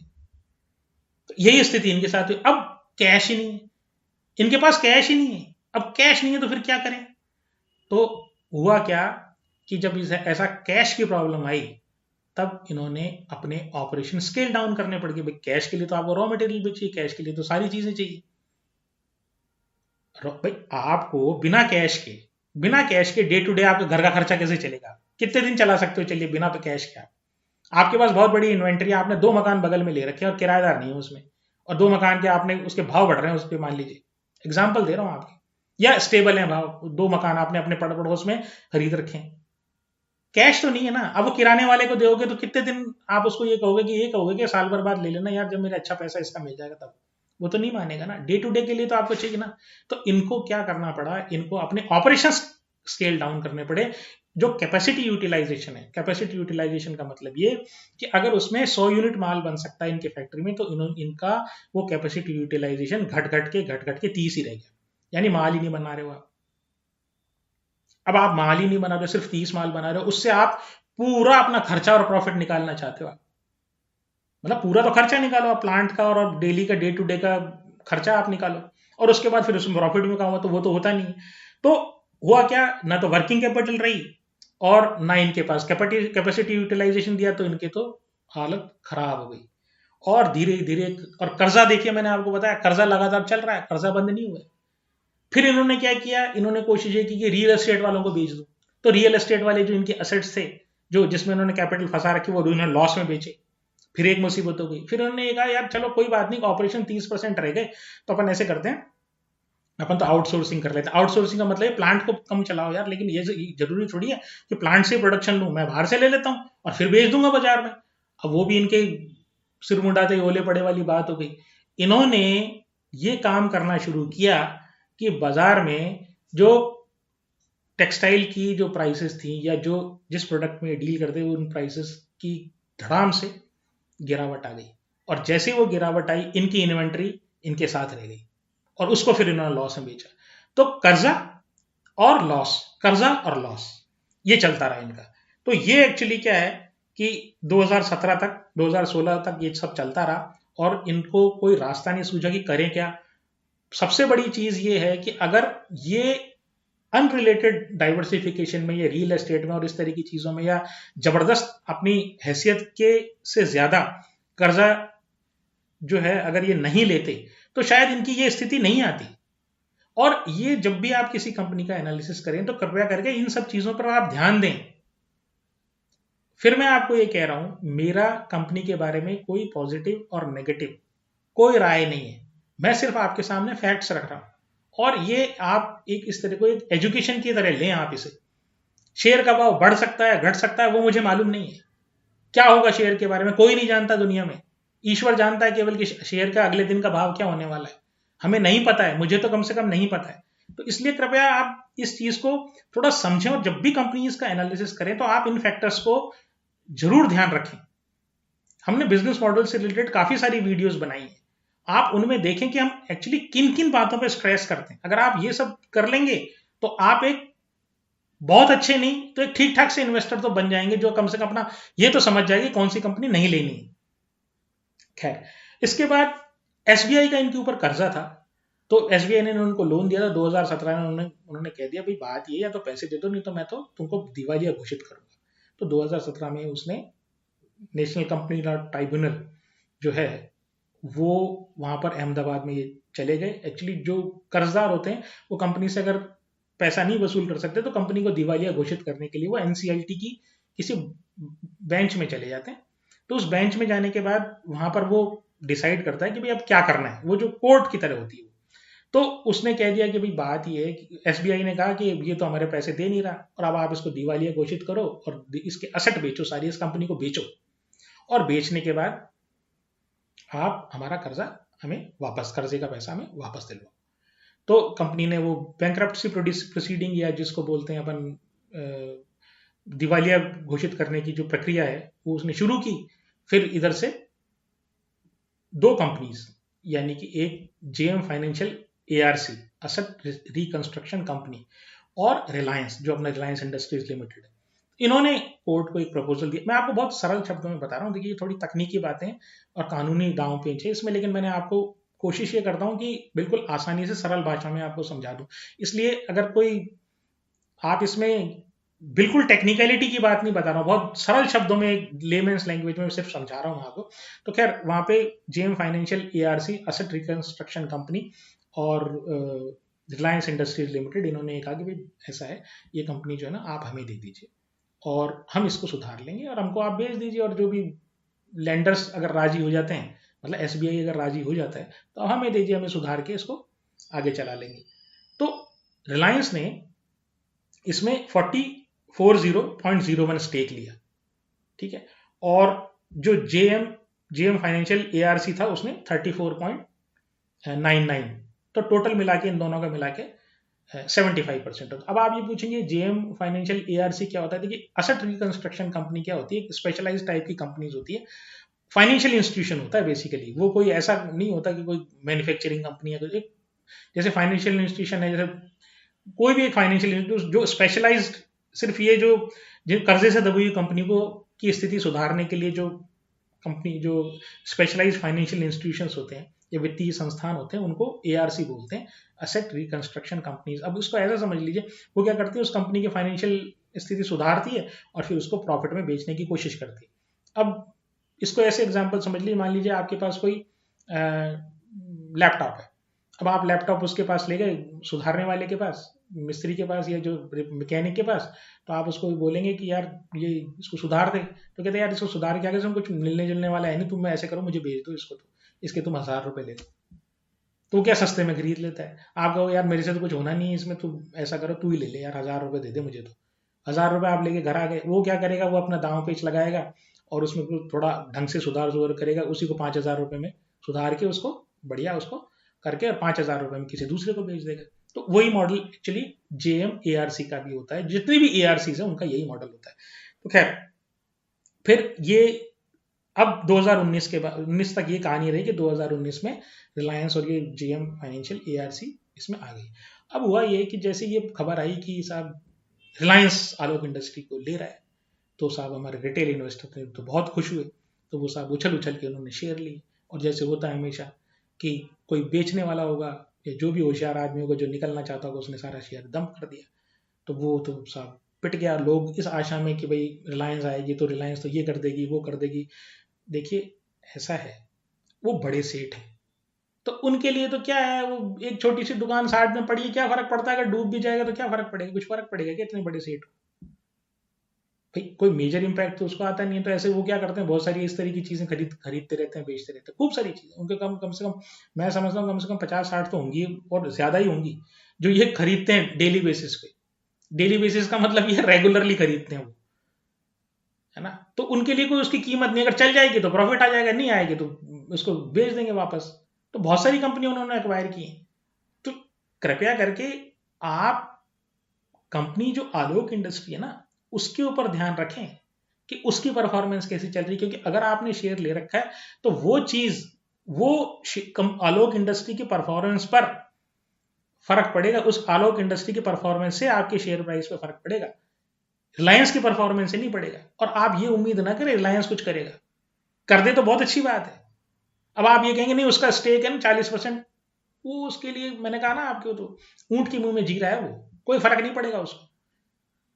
तो यही स्थिति इनके साथ हुई। अब कैश ही नहीं है, इनके पास कैश ही नहीं है। अब कैश नहीं है तो फिर क्या करें। तो हुआ क्या कि जब ऐसा कैश की प्रॉब्लम आई, तब इन्होंने अपने ऑपरेशन स्केल डाउन करने पड़ गए। भाई कैश के लिए तो आपको रॉ मटेरियल भी चाहिए, कैश के लिए तो सारी चीजें चाहिए। भाई आपको बिना कैश के डे टू डे आपके घर का खर्चा कैसे चलेगा, कितने दिन चला सकते हो, चलिए बिना पे कैश के। आपके पास बहुत बड़ी इन्वेंट्री, आपने 2 मकान बगल में ले रखे हैं और किराएदार नहीं है उसमें, और 2 मकान के आपने उसके भाव बढ़ रहे हैं उस पर, मान लीजिए एग्जाम्पल दे रहा हूं आपके, या स्टेबल है भाव, 2 मकान आपने अपने पड़ोस में खरीद रखे हैं। कैश तो नहीं है ना। अब वो किराने वाले को दोगे तो कितने दिन आप उसको ये कहोगे कि साल भर बाद ले लेना यार, जब मेरा अच्छा पैसा इसका मिल जाएगा तब। वो तो नहीं मानेगा ना, डे टू डे के लिए तो आपको चाहिए ना। तो इनको क्या करना पड़ा, इनको अपने ऑपरेशन स्केल डाउन करने पड़े। जो कैपेसिटी यूटिलाइजेशन है, कैपेसिटी यूटिलाइजेशन का मतलब ये कि अगर उसमें 100 यूनिट माल बन सकता है इनके फैक्ट्री में, तो इनका वो कैपेसिटी यूटिलाइजेशन घट घट के 30 ही रह गया, यानी माल ही नहीं बना रहे हो आप। अब आप माल ही नहीं बना रहे हो, सिर्फ 30 माल बना रहे हो, उससे आप पूरा अपना खर्चा और प्रॉफिट निकालना चाहते हो आप। मतलब पूरा तो खर्चा निकालो आप प्लांट का, और डेली का डे टू डे का खर्चा आप निकालो, और उसके बाद फिर उसमें प्रॉफिट भी कमाओ, तो वो तो होता नहीं। तो हुआ क्या, ना तो वर्किंग कैपिटल रही और ना इनके पास कैपेसिटी यूटिलाइजेशन दिया, तो इनके तो हालत खराब हो गई। और धीरे धीरे, और कर्जा देखिए, मैंने आपको बताया कर्जा लगातार चल रहा है, कर्जा बंद नहीं हुआ। फिर इन्होंने क्या किया, इन्होंने कोशिश ये की कि रियल एस्टेट वालों को बेच दो। तो रियल एस्टेट वाले जो इनके असेट्स थे, जो जिसमें इन्होंने कैपिटल फंसा रखी, वो इन्होंने लॉस में बेचे। फिर एक मुसीबत हो गई। फिर उन्होंने कहा यार चलो कोई बात नहीं, ऑपरेशन 30% रह गए, तो अपन ऐसे करते हैं, अपन तो आउटसोर्सिंग कर लेते हैं। आउटसोर्सिंग का मतलब प्लांट को कम चलाओ यार, लेकिन ये जरूरी थोड़ी है कि प्लांट से प्रोडक्शन लूं, मैं बाहर से ले लेता हूं और फिर बेच दूंगा बाजार में। अब वो भी इनके सिर मुंडाते ओले पड़े वाली बात हो गई। इन्होंने ये काम करना शुरू किया कि बाजार में जो टेक्सटाइल की जो प्राइसेस थी, या जो जिस प्रोडक्ट में डील करते हैं, उन प्राइसेस की धड़ाम से गिरावट आ गई। और जैसे वो गिरावट आई, इनकी इन्वेंट्री इनके साथ रह गई, और उसको फिर इन्होंने लॉस में बेचा। तो कर्जा और लॉस, कर्जा और लॉस, ये चलता रहा इनका। तो ये एक्चुअली क्या है कि 2017 तक, 2016 तक ये सब चलता रहा, और इनको कोई रास्ता नहीं सूझा कि करें क्या। सबसे बड़ी चीज ये है कि अगर ये अनरिलेटेड डाइवर्सिफिकेशन में, या रियल एस्टेट में और इस तरह की चीजों में, या जबरदस्त अपनी हैसियत के से ज्यादा कर्जा जो है अगर ये नहीं लेते, तो शायद इनकी ये स्थिति नहीं आती। और ये जब भी आप किसी कंपनी का एनालिसिस करें, तो कृपया करके इन सब चीजों पर आप ध्यान दें। फिर मैं आपको ये कह रहा हूं, मेरा कंपनी के बारे में कोई पॉजिटिव और नेगेटिव कोई राय नहीं है, मैं सिर्फ आपके सामने फैक्ट्स रख रहा हूं। और ये आप एक इस तरह को एक एजुकेशन की तरह लें आप इसे। शेयर का भाव बढ़ सकता है, घट सकता है, वो मुझे मालूम नहीं है। क्या होगा शेयर के बारे में कोई नहीं जानता दुनिया में। ईश्वर जानता है केवल कि शेयर का अगले दिन का भाव क्या होने वाला है। हमें नहीं पता है, मुझे तो कम से कम नहीं पता है। तो इसलिए कृपया आप इस चीज को थोड़ा समझें और जब भी कंपनीज का एनालिसिस करें तो आप इन फैक्टर्स को जरूर ध्यान रखें। हमने बिजनेस मॉडल से रिलेटेड काफी सारी वीडियोस बनाई है, आप उनमें देखें कि हम एक्चुअली किन किन बातों पे स्ट्रेस करते हैं। अगर आप ये सब कर लेंगे तो आप एक बहुत अच्छे नहीं तो एक ठीक ठाक से इन्वेस्टर तो बन जाएंगे, जो कम से कम अपना ये तो समझ जाएगी कौन सी कंपनी नहीं लेनी है। खैर, इसके बाद एसबीआई का इनके ऊपर कर्जा था, तो एसबीआई ने उनको लोन दिया था 2017 में। उन्होंने कह दिया भाई बात ये, या तो पैसे दे दो नहीं तो मैं तो तुमको दिवालिया घोषित करूंगा। तो 2017 में उसने नेशनल कंपनी लॉ ट्राइब्यूनल जो है वो वहां पर अहमदाबाद में ये चले गए। एक्चुअली जो कर्जदार होते हैं वो कंपनी से अगर पैसा नहीं वसूल कर सकते तो कंपनी को दिवालिया घोषित करने के लिए वो एनसीएलटी की किसी बेंच में चले जाते हैं। तो उस बेंच में जाने के बाद वहां पर वो डिसाइड करता है कि भाई अब क्या करना है, वो जो कोर्ट की तरह होती है। तो उसने कह दिया कि भाई बात ये है कि एसबीआई ने कहा कि ये तो हमारे पैसे दे नहीं रहा और अब आप इसको दिवालिया घोषित करो और इसके असेट बेचो, सारी इस कंपनी को बेचो, और बेचने के बाद आप हमारा कर्जा हमें वापस, कर्जे का पैसा हमें वापस दिलवाओ। तो कंपनी ने वो बैंक्रप्सी प्रोसीडिंग या जिसको बोलते हैं अपन दिवालिया घोषित करने की जो प्रक्रिया है वो उसने शुरू की। फिर इधर से दो कंपनीज, यानी कि एक JM financial ARC asset reconstruction company और रिलायंस जो अपना रिलायंस इंडस्ट्रीज लिमिटेड, इन्होंने कोर्ट को एक प्रपोजल दिया। मैं आपको बहुत सरल शब्दों में बता रहा हूँ, देखिए ये थोड़ी तकनीकी बातें और कानूनी दांव पेंच है इसमें, लेकिन मैंने आपको कोशिश ये करता हूँ कि बिल्कुल आसानी से सरल भाषा में आपको समझा दूं। इसलिए अगर कोई आप इसमें बिल्कुल टेक्निकलिटी की बात नहीं बता रहा हूँ, बहुत सरल शब्दों में लेमेंस लैंग्वेज में सिर्फ समझा रहा हूँ आपको। तो खैर वहां पे JM financial ARC asset reconstruction company और रिलायंस इंडस्ट्रीज लिमिटेड, इन्होंने कहा कि भाई ऐसा है, ये कंपनी जो है ना आप हमें दे दीजिए और हम इसको सुधार लेंगे और हमको आप बेच दीजिए, और जो भी लैंडर्स अगर राजी हो जाते हैं, मतलब एसबीआई अगर राजी हो जाता है तो हमें दीजिए, हमें सुधार के इसको आगे चला लेंगे। तो रिलायंस ने इसमें 40.01 स्टेक लिया, ठीक है, और जो जेएम फाइनेंशियल एआरसी था उसने 34.99, तो टोटल मिला के इन दोनों का मिला के 75% होता। अब आप ये पूछेंगे जेएम फाइनेंशियल एआरसी क्या होता है। देखिए असेट रिकंस्ट्रक्शन कंपनी क्या होती है, एक स्पेशलाइज्ड टाइप की कंपनीज होती है, फाइनेंशियल इंस्टीट्यूशन होता है बेसिकली। वो कोई ऐसा नहीं होता कि कोई मैन्युफैक्चरिंग कंपनी है, जैसे फाइनेंशियल इंस्टीट्यूशन है, जैसे कोई भी एक फाइनेंशियल इंस्टीट्यूशन जो स्पेशलाइज्ड, सिर्फ ये जो जिन कर्जे से दबी हुई कंपनी को की स्थिति सुधारने के लिए जो कंपनी, जो स्पेशलाइज्ड फाइनेंशियल इंस्टीट्यूशंस होते हैं या वित्तीय संस्थान होते हैं, उनको एआरसी बोलते हैं, असेट रिकंस्ट्रक्शन कंपनीज। अब इसको ऐसा समझ लीजिए, वो क्या करती है, उस कंपनी की फाइनेंशियल स्थिति सुधारती है और फिर उसको प्रॉफिट में बेचने की कोशिश करती है। अब इसको ऐसे एग्जाम्पल समझ लीजिए, मान लीजिए आपके पास कोई लैपटॉप है। अब आप लैपटॉप उसके पास ले गए, सुधारने वाले के पास, मिस्त्री के पास या जो मैकेनिक के पास, तो आप उसको बोलेंगे कि यार ये इसको सुधार दे, तो कहते हैं यार इसको सुधार के आगे से कुछ मिलने जुलने वाला है नहीं, तुम ऐसे करो मुझे भेज दो इसको, तो इसके तुम 1000 रुपए ले लो। तो क्या सस्ते में खरीद लेता है। आप कहो यार मेरे से तो कुछ होना नहीं है इसमें, तू ऐसा करो तू ही ले ले यार, 1000 रुपए दे दे मुझे। तो 1000 रुपए आप लेके घर आ गए, वो क्या करेगा, वो अपना दांव पेच लगाएगा और उसमें थोड़ा ढंग से सुधार सुधार करेगा, उसी को 5000 रुपए में सुधार के उसको बढ़िया उसको करके और 5000 रुपए में किसी दूसरे को बेच देगा। तो वही मॉडल एक्चुअली जेएम एआरसी का भी होता है, जितनी भी एआरसी है उनका यही मॉडल होता है। तो खैर फिर ये अब 2019 के बाद 19 तक ये कहानी रही कि 2019 में रिलायंस और ये जेएम फाइनेंशियल एआरसी इसमें आ गई। अब हुआ ये कि जैसे ये खबर आई कि साहब रिलायंस आलोक इंडस्ट्री को ले रहा है, तो साहब हमारे रिटेल इन्वेस्टर थे तो बहुत खुश हुए, तो वो साहब उछल उछल के उन्होंने शेयर लिए। और जैसे होता है हमेशा कि कोई बेचने वाला होगा या जो भी होशियार आदमी होगा जो निकलना चाहता होगा, उसने सारा शेयर दम कर दिया। तो वो तो साहब पिट गया, लोग इस आशा में कि भाई रिलायंस आएगी तो रिलायंस तो ये कर देगी वो कर देगी। देखिए ऐसा है, वो बड़े सेठ हैं, तो उनके लिए तो क्या है, वो एक छोटी सी दुकान साइड में पड़ी है, क्या फर्क पड़ता है, अगर डूब भी जाएगा तो क्या फर्क पड़ेगा, कुछ फर्क पड़ेगा क्या इतने बड़े सेठ को। भाई कोई मेजर इम्पैक्ट तो उसको आता नहीं है, तो ऐसे वो क्या करते हैं, बहुत सारी इस तरह की चीजें खरीदते रहते हैं, बेचते रहते हैं, खूब सारी चीजें उनके कम कम से कम, मैं समझता हूँ कम से कम 50-60 तो होंगी और ज्यादा ही होंगी जो ये खरीदते हैं डेली बेसिस पे। डेली बेसिस का मतलब ये रेगुलरली खरीदते हैं वो, है ना। तो उनके लिए कोई उसकी कीमत नहीं, अगर चल जाएगी तो प्रॉफिट आ जाएगा, नहीं आएगी तो उसको बेच देंगे वापस। तो बहुत सारी कंपनी उन्होंने एक्वायर की हैं। तो कृपया करके आप कंपनी जो आलोक इंडस्ट्री है ना, उसके ऊपर ध्यान रखें कि उसकी परफॉर्मेंस कैसी चल रही है, क्योंकि अगर आपने शेयर ले रखा है तो वो चीज, वो आलोक इंडस्ट्री की परफॉर्मेंस पर फर्क पड़ेगा, उस आलोक इंडस्ट्री की परफॉर्मेंस से आपके शेयर प्राइस पर फर्क पड़ेगा, रिलायंस की परफॉर्मेंस से नहीं पड़ेगा। और आप ये उम्मीद ना करें रिलायंस कुछ करेगा, कर दे तो बहुत अच्छी बात है। अब आप ये कहेंगे नहीं उसका स्टेक है ना 40%, वो उसके लिए मैंने कहा ना आपको, तो ऊंट के मुंह में जी रहा है वो, कोई फर्क नहीं पड़ेगा उसको,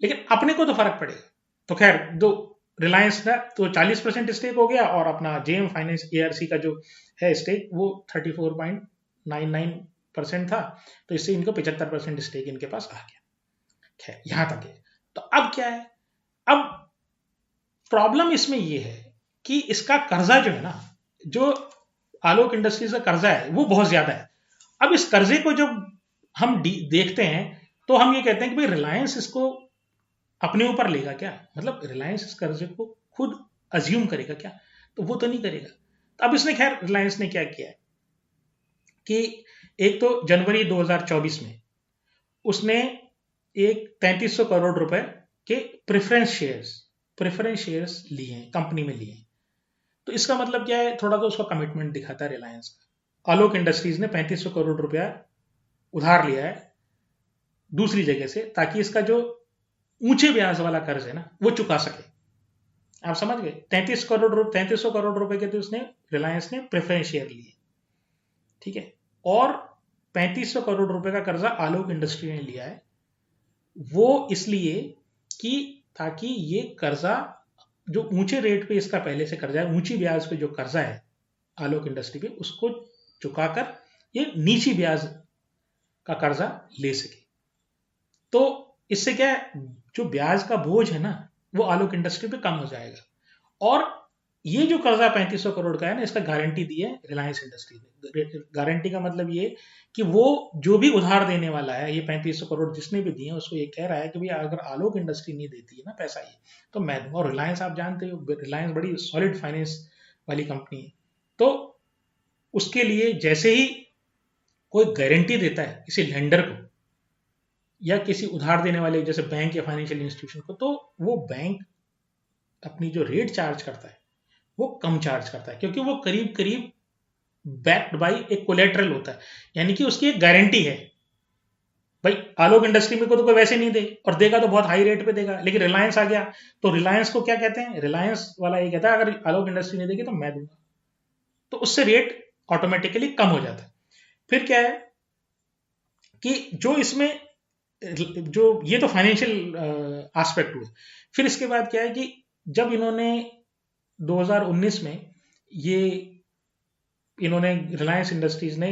लेकिन अपने को तो फर्क पड़ेगा। तो खैर, दो रिलायंस का तो 40% स्टेक हो गया, और अपना जेएम फाइनेंस एआरसी का जो है स्टेक वो 34.99% था, तो इससे इनको 75% स्टेक इनके पास आ गया। खैर यहां तक है। तो अब क्या है, अब प्रॉब्लम इसमें ये है कि इसका कर्जा जो है ना, जो आलोक इंडस्ट्रीज का कर्जा है वो बहुत ज्यादा है। अब इस कर्जे को जब हम देखते हैं तो हम ये कहते हैं कि भाई रिलायंस इसको अपने ऊपर लेगा क्या, मतलब रिलायंस इस कर्जे को खुद अज्यूम करेगा क्या, तो वो तो नहीं करेगा। तो अब इसने, खैर रिलायंस ने क्या किया है कि एक तो जनवरी 2024 में उसने एक 3300 करोड़ रुपए के प्रेफरेंस शेयर्स लिए हैं, कंपनी में लिए हैं। तो इसका मतलब क्या है, थोड़ा तो उसका कमिटमेंट दिखाता है रिलायंस का। आलोक इंडस्ट्रीज ने 3500 करोड़ रुपया उधार लिया है दूसरी जगह से, ताकि इसका जो ऊंचे ब्याज वाला कर्ज है ना वो चुका सके। आप समझ गए, 3300 करोड़ रुपए के तो उसने, रिलायंस ने प्रेफरेंस शेयर लिए, ठीक है। और 3500 करोड़ रुपए का कर्जा आलोक इंडस्ट्री ने लिया है, वो इसलिए कि ताकि ये कर्जा जो ऊंचे रेट पे इसका पहले से कर्जा है, ऊंची ब्याज पे जो कर्जा है आलोक इंडस्ट्री पे, उसको चुकाकर ये नीची ब्याज का कर्जा ले सके। तो इससे क्या है, जो ब्याज का बोझ है ना वो आलोक इंडस्ट्री पे कम हो जाएगा। और ये जो कर्जा 3500 करोड़ का है ना, इसका गारंटी दी है रिलायंस इंडस्ट्री ने। गारंटी का मतलब ये कि वो जो भी उधार देने वाला है, ये 3500 करोड़ जिसने भी दिए उसको ये कह रहा है कि भैया अगर आलोक इंडस्ट्री नहीं देती है ना पैसा ये, तो मैं दूंगा। और रिलायंस आप जानते हो, रिलायंस बड़ी सॉलिड फाइनेंस वाली कंपनी है। तो उसके लिए जैसे ही कोई गारंटी देता है किसी लेंडर को या किसी उधार देने वाले जैसे बैंक या फाइनेंशियल इंस्टीट्यूशन को, तो वो बैंक अपनी जो रेट चार्ज करता है वो कम चार्ज करता है, क्योंकि वो करीब करीब बैक्ड बाई एक कोलेटरल होता है, यानी कि उसकी एक गारंटी है। भाई आलोक इंडस्ट्री में को तो कोई वैसे नहीं दे, और देगा तो बहुत हाई रेट पे देगा, लेकिन रिलायंस आ गया तो रिलायंस को क्या कहते हैं, रिलायंस वाला ये कहता है अगर आलोक इंडस्ट्री नहीं देगी तो मैं दूंगा, तो उससे रेट ऑटोमेटिकली कम हो जाता है। फिर क्या है कि जो इसमें, जो ये तो फाइनेंशियल एस्पेक्ट हुए। फिर इसके बाद क्या है कि जब इन्होंने 2019 में ये इन्होंने रिलायंस इंडस्ट्रीज ने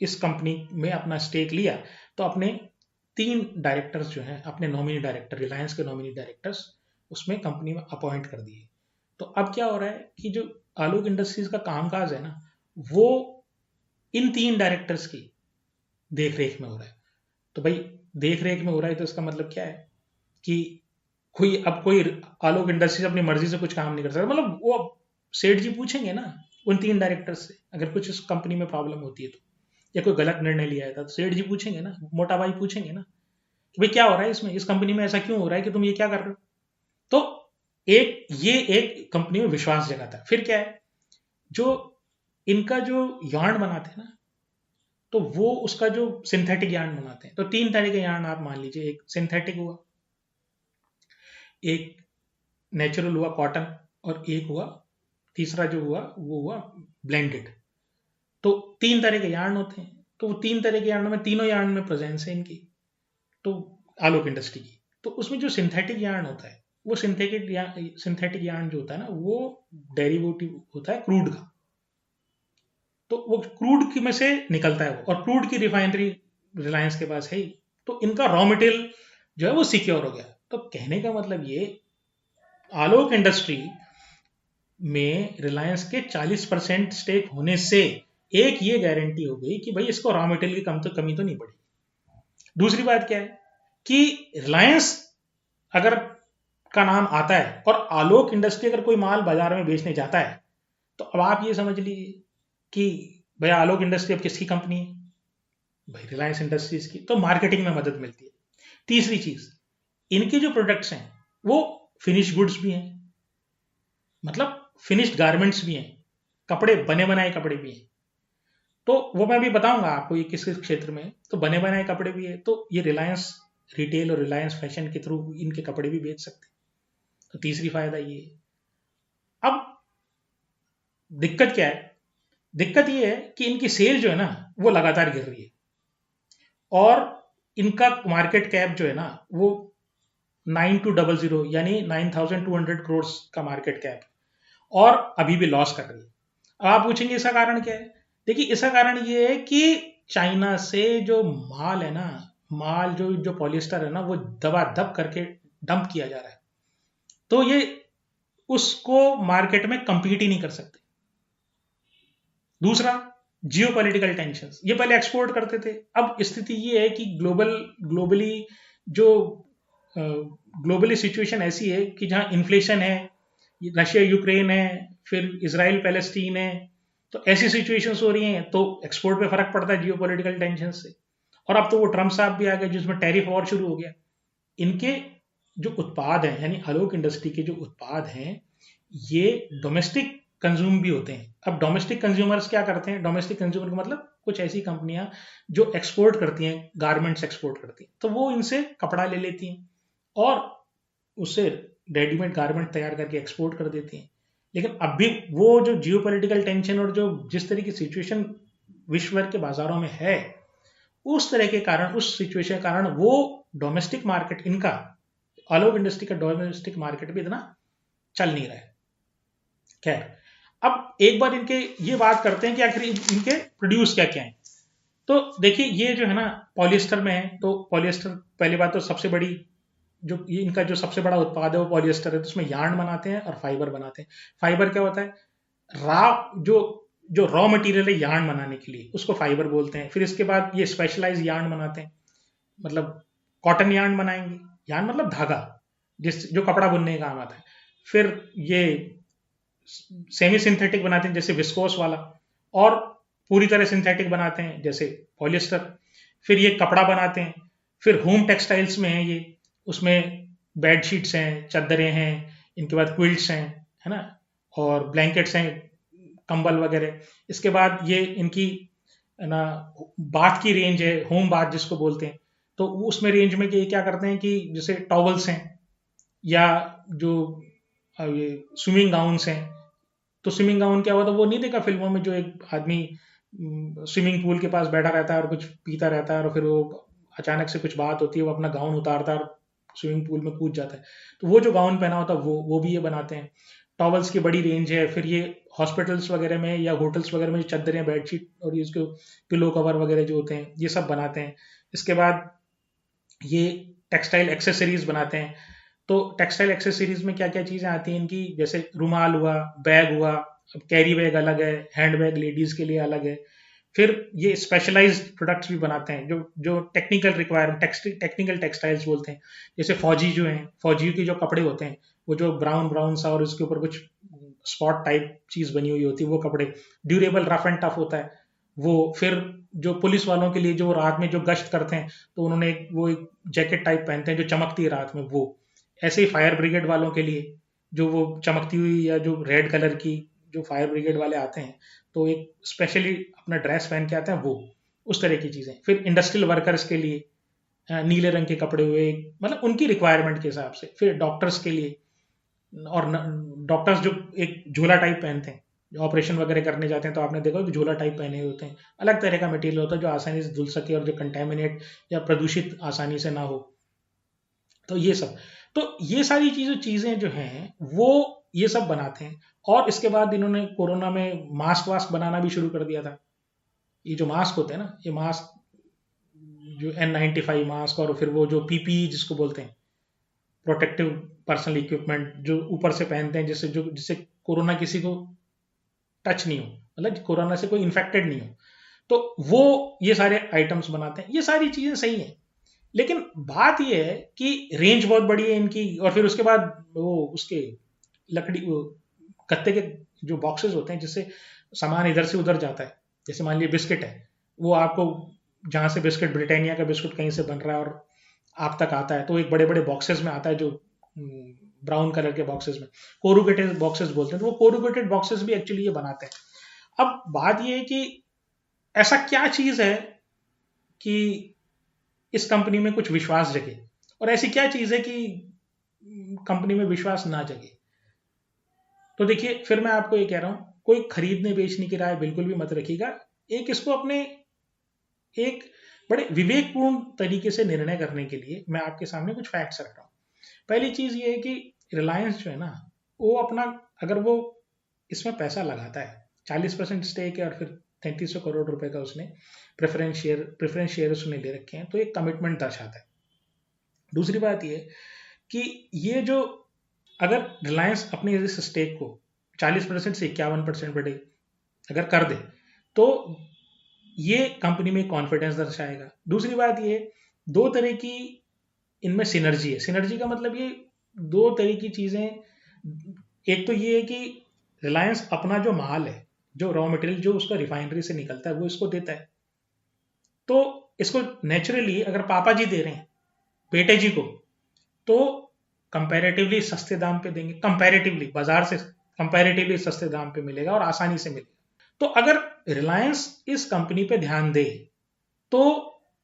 इस कंपनी में अपना स्टेक लिया, तो अपने 3 डायरेक्टर्स जो हैं, अपने नॉमिनी डायरेक्टर, रिलायंस के नॉमिनी डायरेक्टर्स उसमें कंपनी में अपॉइंट कर दिए। तो अब क्या हो रहा है कि जो आलोक इंडस्ट्रीज का कामकाज है ना, वो इन 3 डायरेक्टर्स की देख रेख में हो रहा है। तो भाई देख रेख में हो रहा है तो इसका मतलब क्या है कि कोई आलोक इंडस्ट्रीज अपनी मर्जी से कुछ काम नहीं कर सकता। मतलब वो सेठ जी पूछेंगे ना उन 3 डायरेक्टर्स से, अगर कुछ इस कंपनी में प्रॉब्लम होती है तो, या कोई गलत निर्णय लिया है तो सेठ जी पूछेंगे ना, मोटा भाई पूछेंगे ना कि भाई क्या हो रहा है इसमें, इस कंपनी में ऐसा क्यों हो रहा है कि तुम ये क्या कर रहे हो। तो एक कंपनी में विश्वास जगाता है। फिर क्या है, जो इनका जो यार्न बनाते हैं ना, तो वो उसका जो सिंथेटिक यार्न बनाते हैं, तो 3 तरह के यार्न आप मान लीजिए, एक सिंथेटिक हुआ, एक नेचुरल हुआ कॉटन, और एक हुआ तीसरा जो हुआ वो हुआ ब्लेंडेड। तो 3 तरह के यार्न होते हैं, तो वो 3 तरह के यार्न में, तीनों यार्न में प्रेजेंस है इनकी, तो आलोक इंडस्ट्री की। तो उसमें जो सिंथेटिक यार्न होता है, वो सिंथेटिक यार्न जो होता है ना, वो डेरिवेटिव होता है क्रूड का। तो वो क्रूड की में से निकलता है वो, और क्रूड की रिफाइनरी रिलायंस के पास है ही। तो इनका रॉ मटेरियल जो है वो सिक्योर हो गया। तो कहने का मतलब ये आलोक इंडस्ट्री में रिलायंस के 40% स्टेक होने से एक ये गारंटी हो गई कि भाई इसको रॉ मटेरियल की कमी तो नहीं पड़ी। दूसरी बात क्या है कि रिलायंस अगर का नाम आता है और आलोक इंडस्ट्री अगर कोई माल बाजार में बेचने जाता है, तो अब आप ये समझ लीजिए कि भाई आलोक इंडस्ट्री अब किसकी कंपनी है? भाई रिलायंस इंडस्ट्रीज की। तो मार्केटिंग में मदद मिलती है। तीसरी चीज, इनके जो प्रोडक्ट्स हैं वो फिनिश गुड्स भी हैं, मतलब फिनिश्ड गारमेंट्स भी हैं, कपड़े बने बनाए कपड़े भी हैं। तो वो मैं अभी बताऊंगा आपको ये किस किस क्षेत्र में है। तो बने बनाए कपड़े भी है, तो ये रिलायंस रिटेल और रिलायंस फैशन के थ्रू इनके कपड़े भी बेच सकते हैं। तो तीसरी फायदा ये है। अब दिक्कत क्या है? दिक्कत ये है कि इनकी सेल जो है ना वो लगातार गिर रही है, और इनका मार्केट कैप जो है ना वो 9200 यानी 9200 करोड़ का मार्केट कैप, और अभी भी लॉस कर रही है। अब आप पूछेंगे इसका कारण क्या है? देखिए, इसका कारण ये है कि चाइना से जो माल है ना, माल जो जो पॉलिएस्टर है ना वो दबादब करके डंप किया जा रहा है। तो ये उसको मार्केट में compete ही नहीं कर सकते। दूसरा, जियो पॉलिटिकल टेंशन। ये पहले एक्सपोर्ट करते थे, अब स्थिति ये है कि ग्लोबली जो ग्लोबली सिचुएशन ऐसी है कि जहां इन्फ्लेशन है, रशिया यूक्रेन है, फिर इसराइल पैलेस्टीन है, तो ऐसी सिचुएशंस हो रही हैं, तो एक्सपोर्ट पे फर्क पड़ता है जियो पॉलिटिकल टेंशन से। और अब तो वो ट्रम्प साहब भी आ गए जिसमें टैरिफ वॉर शुरू हो गया। इनके जो उत्पाद हैं, यानी आलोक इंडस्ट्री के जो उत्पाद हैं, ये डोमेस्टिक कंज्यूम भी होते हैं। अब डोमेस्टिक कंज्यूमर्स क्या करते हैं? डोमेस्टिक कंज्यूमर का मतलब कुछ ऐसी कंपनियां जो एक्सपोर्ट करती हैं, गारमेंट्स एक्सपोर्ट करती हैं, तो वो इनसे कपड़ा ले लेती हैं और उससे रेडीमेड गारमेंट तैयार करके एक्सपोर्ट कर देती हैं। लेकिन अब भी वो जो जियो पॉलिटिकल टेंशन और जो जिस तरह की सिचुएशन विश्व भर के बाजारों में है, उस तरह के कारण, उस सिचुएशन के कारण वो डोमेस्टिक मार्केट इनका, आलोक इंडस्ट्री का डोमेस्टिक मार्केट भी इतना चल नहीं रहा है। खैर, अब एक बार इनके ये बात करते हैं कि आखिर इनके प्रोड्यूस क्या क्या है। तो देखिए, ये जो है ना पॉलिएस्टर में है, तो पॉलिएस्टर पहली बात तो सबसे बड़ी जो ये इनका जो सबसे बड़ा उत्पाद है वो पॉलिएस्टर है। तो उसमें यार्न बनाते हैं और फाइबर बनाते हैं। फाइबर क्या होता है? रा जो जो रॉ मटेरियल है यार्न बनाने के लिए, उसको फाइबर बोलते हैं। फिर इसके बाद ये स्पेशलाइज यार्न बनाते हैं, मतलब कॉटन यार्न बनाएंगे। यार्न मतलब धागा, जिस जो कपड़ा बुनने का काम आता है। फिर ये सेमी सिंथेटिक बनाते हैं जैसे विस्कोस वाला, और पूरी तरह सिंथेटिक बनाते हैं जैसे पॉलिएस्टर। फिर ये कपड़ा बनाते हैं। फिर होम टेक्सटाइल्स में है ये, उसमें बेडशीट्स हैं, चादरें हैं, इनके बाद क्विल्ट्स हैं, है ना, और ब्लैंकेट्स हैं, कंबल वगैरह। इसके बाद ये इनकी है ना बाथ की रेंज है, होम बाथ जिसको बोलते हैं। तो उसमें रेंज में ये क्या करते हैं कि जैसे टॉवल्स हैं, या जो ये स्विमिंग गाउन्स हैं। तो स्विमिंग गाउन क्या हुआ था, वो नहीं देखा फिल्मों में, जो एक आदमी स्विमिंग पूल के पास बैठा रहता है और कुछ पीता रहता है, और फिर वो अचानक से कुछ बात होती है, वो अपना गाउन उतारता है और स्विमिंग पूल में कूद जाता है। तो वो जो गाउन पहना होता है वो भी ये बनाते हैं। टॉवल्स की बड़ी रेंज है। फिर ये हॉस्पिटल्स वगैरह में या होटल्स वगैरह में जो चादरें, बेडशीट और ये इसके पिलो कवर वगैरह जो होते हैं, ये सब बनाते हैं। इसके बाद ये टेक्सटाइल एक्सेसरीज बनाते हैं। तो टेक्सटाइल एक्सेसरीज में क्या क्या चीजें आती हैं इनकी, जैसे रुमाल हुआ, बैग हुआ। अब कैरी बैग अलग है, हैंड बैग लेडीज के लिए अलग है। फिर ये स्पेशलाइज्ड प्रोडक्ट्स भी बनाते हैं, जो जो टेक्निकल रिक्वायरमेंट, टेक्निकल टेक्सटाइल्स बोलते हैं। जैसे फौजी जो हैं, फौजियों के जो कपड़े होते हैं, वो जो ब्राउन ब्राउन सा और उसके ऊपर कुछ स्पॉट टाइप चीज बनी हुई होती है, वो कपड़े ड्यूरेबल, रफ एंड टफ होता है वो। फिर जो पुलिस वालों के लिए जो रात में जो गश्त करते हैं, तो उन्होंने वो एक जैकेट टाइप पहनते हैं जो चमकती है रात में, वो। ऐसे ही फायर ब्रिगेड वालों के लिए जो वो चमकती हुई या जो रेड कलर की जो फायर ब्रिगेड वाले आते हैं, तो एक स्पेशली अपना ड्रेस पहन के आते हैं, वो उस तरह की चीजें। फिर इंडस्ट्रियल वर्कर्स के लिए नीले रंग के कपड़े हुए, मतलब उनकी रिक्वायरमेंट के हिसाब से। फिर डॉक्टर्स के लिए, और डॉक्टर्स जो एक झोला टाइप पहनते हैं, जो ऑपरेशन वगैरह करने जाते हैं, तो आपने देखा कि झोला टाइप पहने हुए होते हैं। अलग तरह का मटेरियल होता है जो आसानी से धुल सके और जो कंटेमिनेट या प्रदूषित आसानी से ना हो। तो ये सब, तो ये सारी चीजें जो हैं वो ये सब बनाते हैं। और इसके बाद इन्होंने कोरोना में मास्क वास्क बनाना भी शुरू कर दिया था। ये जो मास्क होते हैं ना, ये मास्क जो N95 मास्क, और फिर वो जो PPE जिसको बोलते हैं, प्रोटेक्टिव पर्सनल इक्विपमेंट जो ऊपर से पहनते हैं, जिससे कोरोना किसी को टच नहीं हो, मतलब कोरोना से कोई इन्फेक्टेड नहीं हो, तो वो ये सारे आइटम्स बनाते हैं। ये सारी चीजें सही हैं, लेकिन बात ये है कि रेंज बहुत बड़ी है इनकी, और फिर उसके बाद वो उसके लकड़ी गत्ते के जो बॉक्सेस होते हैं जिससे सामान इधर से उधर जाता है। जैसे मान लीजिए बिस्किट है, वो आपको जहां से बिस्किट, ब्रिटानिया का बिस्कुट कहीं से बन रहा है और आप तक आता है, तो एक बड़े बड़े बॉक्सेस में आता है, जो ब्राउन कलर के बॉक्सेस में, कोरुगेटेड बॉक्सेस बोलते हैं। तो वो कोरुगेटेड बॉक्सेस भी एक्चुअली ये बनाते हैं। अब बात ये है कि ऐसा क्या चीज है कि इस कंपनी में कुछ विश्वास जगे, और ऐसी क्या चीज है कि कंपनी में विश्वास ना जगे। तो देखिए, फिर मैं आपको ये कह रहा हूं, कोई खरीदने बेचने की राय बिल्कुल भी मत रखिएगा। एक इसको अपने एक बड़े विवेकपूर्ण तरीके से निर्णय करने के लिए मैं आपके सामने कुछ फैक्ट्स रख रहा हूं। पहली चीज ये है कि रिलायंस जो है ना, वो अपना, अगर वो इसमें पैसा लगाता है, 40% स्टेक है और फिर 3300 करोड़ रुपए का उसने प्रेफरेंस शेयर उसने ले रखे हैं, तो एक कमिटमेंट दर्शाता है। दूसरी बात ये कि ये जो, अगर रिलायंस अपने इस स्टेक को 40% से 51% बढ़े अगर कर दे, तो ये कंपनी में कॉन्फिडेंस दर्शाएगा। दूसरी बात ये, दो तरह की इनमें सिनर्जी है। सिनर्जी का मतलब ये, दो तरह की चीजें, एक तो ये है कि रिलायंस अपना जो माल है, जो रॉ मटेरियल जो उसका रिफाइनरी से निकलता है, वो इसको देता है। तो इसको नेचुरली अगर पापा जी दे रहे हैं बेटे जी को, तो कंपैरेटिवली सस्ते दाम पे देंगे, कंपैरेटिवली बाजार से कंपैरेटिवली सस्ते दाम पे मिलेगा और आसानी से मिलेगा। तो अगर रिलायंस इस कंपनी पे ध्यान दे, तो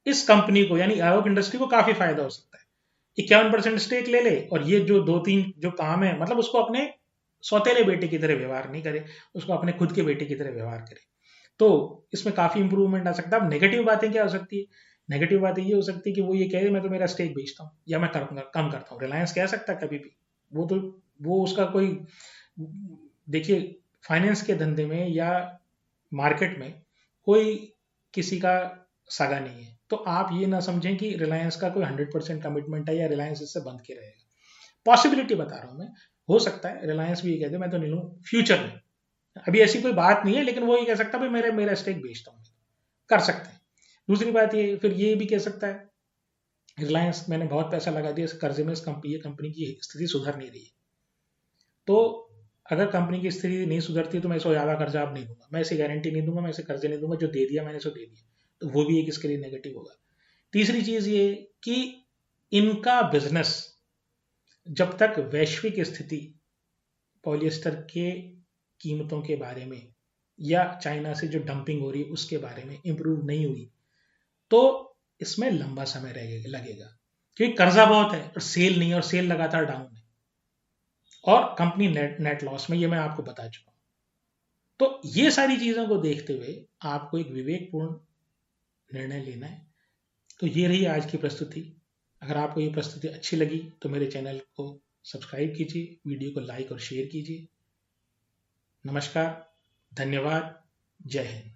इस कंपनी को, यानी एवोक इंडस्ट्री को, काफी फायदा हो सकता है। 51% स्टेक ले ले, और ये जो दो तीन जो काम है, मतलब उसको अपने सौतेले बेटे की तरह व्यवहार नहीं करे, उसको अपने खुद के बेटे की तरह व्यवहार करे, तो इसमें काफी इंप्रूवमेंट आ सकता है। अब नेगेटिव बातें क्या हो सकती है? नेगेटिव बातें ये हो सकती है कि वो ये कहे मैं तो मेरा स्टेक बेचता हूँ या मैं कम करता हूँ। रिलायंस कह सकता है कभी भी, वो तो, वो उसका कोई, देखिए, फाइनेंस के धंधे में या मार्केट में कोई किसी का सगा नहीं है। तो आप ये ना समझें कि रिलायंस का कोई 100% कमिटमेंट है या रिलायंस इससे बंद के रहेगा। पॉसिबिलिटी बता रहा हूं मैं, हो सकता है रिलायंस भी ये कहते मैं तो नहीं लूँ फ्यूचर में, अभी ऐसी कोई बात नहीं है, लेकिन वो ये कह सकता है भाई मेरा स्टेक बेचता हूँ, कर सकते हैं। दूसरी बात ये, फिर ये भी कह सकता है रिलायंस मैंने बहुत पैसा लगा दिया इस कर्जे में, ये कंपनी की स्थिति सुधर नहीं रही है, तो अगर कंपनी की स्थिति नहीं सुधरती तो मैं इसको ज्यादा कर्जा अब नहीं दूंगा, मैं इसे गारंटी नहीं दूंगा, मैं इसे कर्जे नहीं दूंगा, जो दे दिया मैंने सो दे दिया, तो वो भी एक इसके लिए नेगेटिव होगा। तीसरी चीज ये कि इनका बिजनेस जब तक वैश्विक स्थिति पॉलिएस्टर के कीमतों के बारे में या चाइना से जो डंपिंग हो रही है उसके बारे में इंप्रूव नहीं हुई, तो इसमें लंबा समय लगेगा, क्योंकि कर्जा बहुत है और सेल नहीं है, और सेल लगातार डाउन है, और कंपनी नेट लॉस में, ये मैं आपको बता चुका हूं। तो ये सारी चीजों को देखते हुए आपको एक विवेकपूर्ण निर्णय लेना है। तो ये रही आज की प्रस्तुति। अगर आपको ये प्रस्तुति अच्छी लगी तो मेरे चैनल को सब्सक्राइब कीजिए, वीडियो को लाइक और शेयर कीजिए। नमस्कार, धन्यवाद, जय हिंद।